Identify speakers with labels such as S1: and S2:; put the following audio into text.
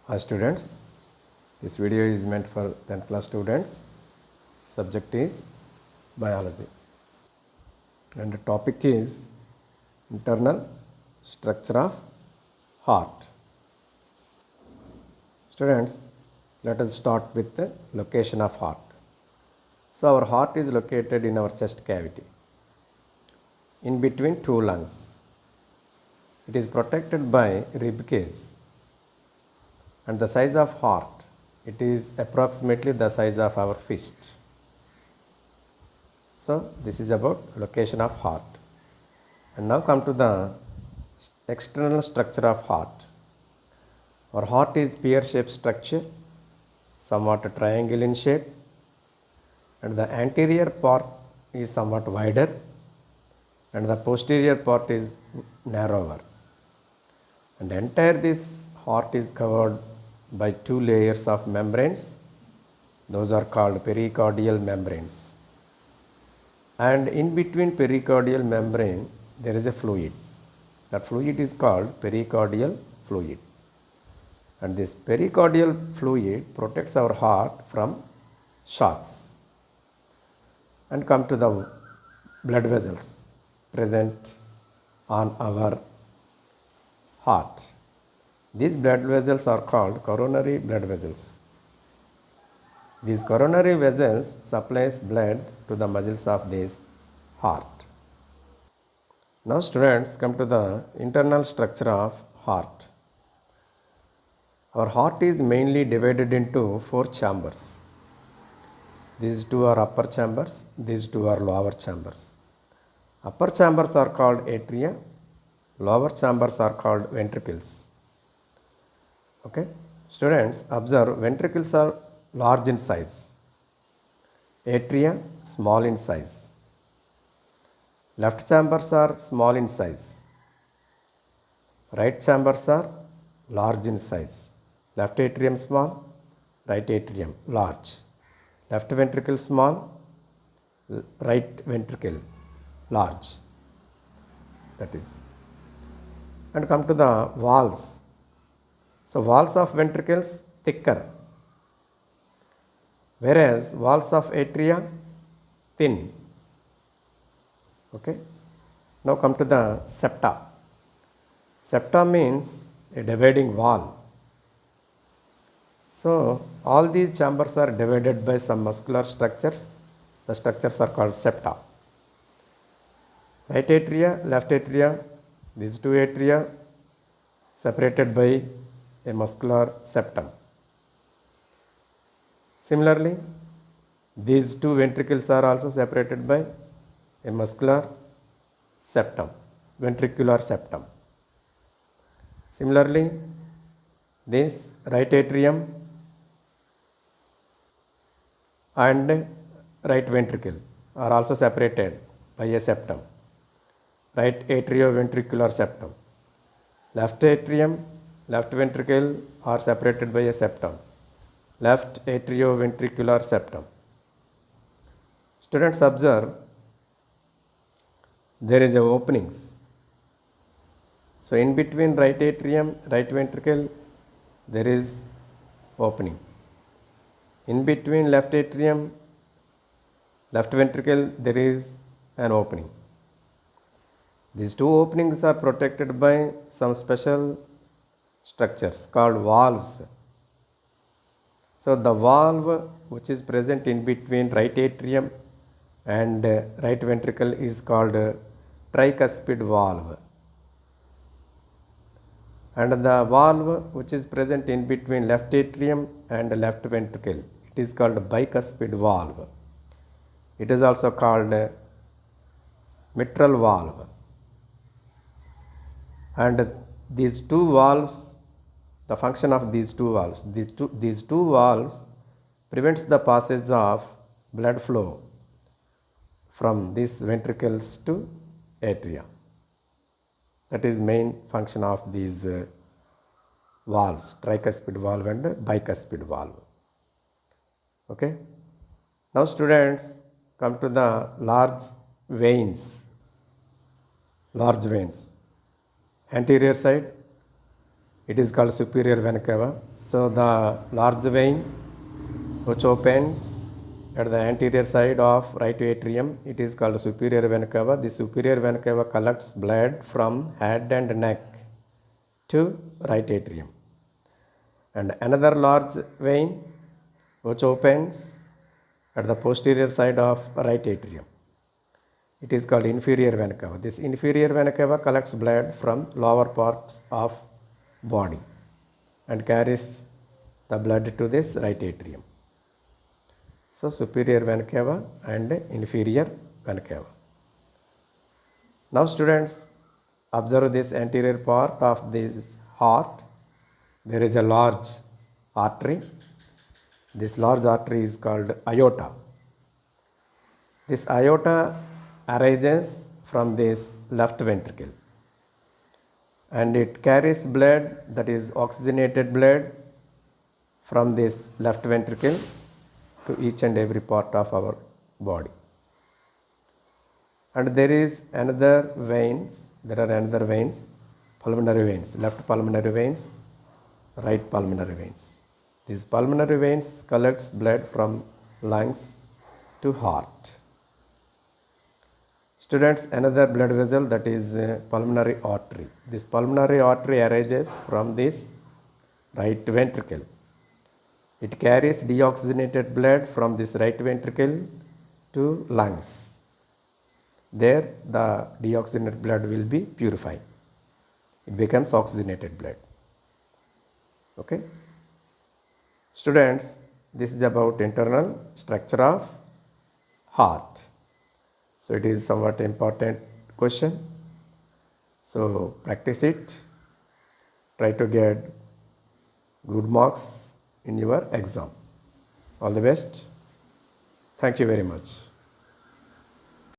S1: Hi students, this video is meant for 10th class students. Subject is biology and the topic is internal structure of heart. Students, let us start with the location of heart. So our heart is located in our chest cavity in between two lungs. It is protected by rib cage and the size of heart, it is approximately the size of our fist. So this is about location of heart. And now come to the external structure of heart. Our heart is pear-shaped structure, somewhat triangle in shape, and the anterior part is somewhat wider and the posterior part is narrower. And entire this heart is covered by two layers of membranes. Those are called pericardial membranes. And in between pericardial membrane, there is a fluid. That fluid is called pericardial fluid. And this pericardial fluid protects our heart from shocks. And come to the blood vessels present on our heart. These blood vessels are called coronary blood vessels. These coronary vessels supplies blood to the muscles of this heart. Now students, come to the internal structure of heart. Our heart is mainly divided into four chambers. These two are upper chambers, these two are lower chambers. Upper chambers are called atria, lower chambers are called ventricles. Okay, students, observe, ventricles are large in size, atria small in size, left chambers are small in size, right chambers are large in size, left atrium small, right atrium large, left ventricle small, right ventricle large, that is. And come to the walls. So walls of ventricles thicker, whereas walls of atria thin. Okay. Now come to the septa. Septa means a dividing wall. So all these chambers are divided by some muscular structures. The structures are called septa. Right atria, left atria, these two atria separated by a muscular septum. Similarly, these two ventricles are also separated by a muscular septum, ventricular septum. Similarly, this right atrium and right ventricle are also separated by a septum, right atrioventricular septum. Left atrium, left ventricle are separated by a septum, left atrioventricular septum. Students, observe, there is a openings. So in between right atrium, right ventricle, there is opening. In between left atrium, left ventricle, there is an opening. These two openings are protected by some special structures called valves. So the valve which is present in between right atrium and right ventricle is called tricuspid valve. And the valve which is present in between left atrium and left ventricle, it is called bicuspid valve. It is also called mitral valve. And these two valves, the function of these two valves, these two valves prevents the passage of blood flow from these ventricles to atria. That is main function of these valves, tricuspid valve and bicuspid valve. Okay. Now students, come to the large veins. Large veins. Anterior side, it is called superior vena cava. So the large vein which opens at the anterior side of right atrium, it is called superior vena cava. The superior vena cava collects blood from head and neck to right atrium. And another large vein which opens at the posterior side of right atrium, it is called inferior vena cava. This inferior vena cava collects blood from lower parts of body and carries the blood to this right atrium. So superior vena cava and inferior vena cava. Now students, observe this anterior part of this heart. There is a large artery. This large artery is called aorta. This aorta arises from this left ventricle and it carries blood, that is oxygenated blood, from this left ventricle to each and every part of our body. And there are another veins, pulmonary veins, left pulmonary veins, right pulmonary veins. These pulmonary veins collects blood from lungs to heart. Students, another blood vessel, that is pulmonary artery. This pulmonary artery arises from this right ventricle. It carries deoxygenated blood from this right ventricle to lungs. There the deoxygenated blood will be purified. It becomes oxygenated blood. Okay. Students, this is about internal structure of heart. So it is somewhat important question. So practice it. Try to get good marks in your exam. All the best. Thank you very much.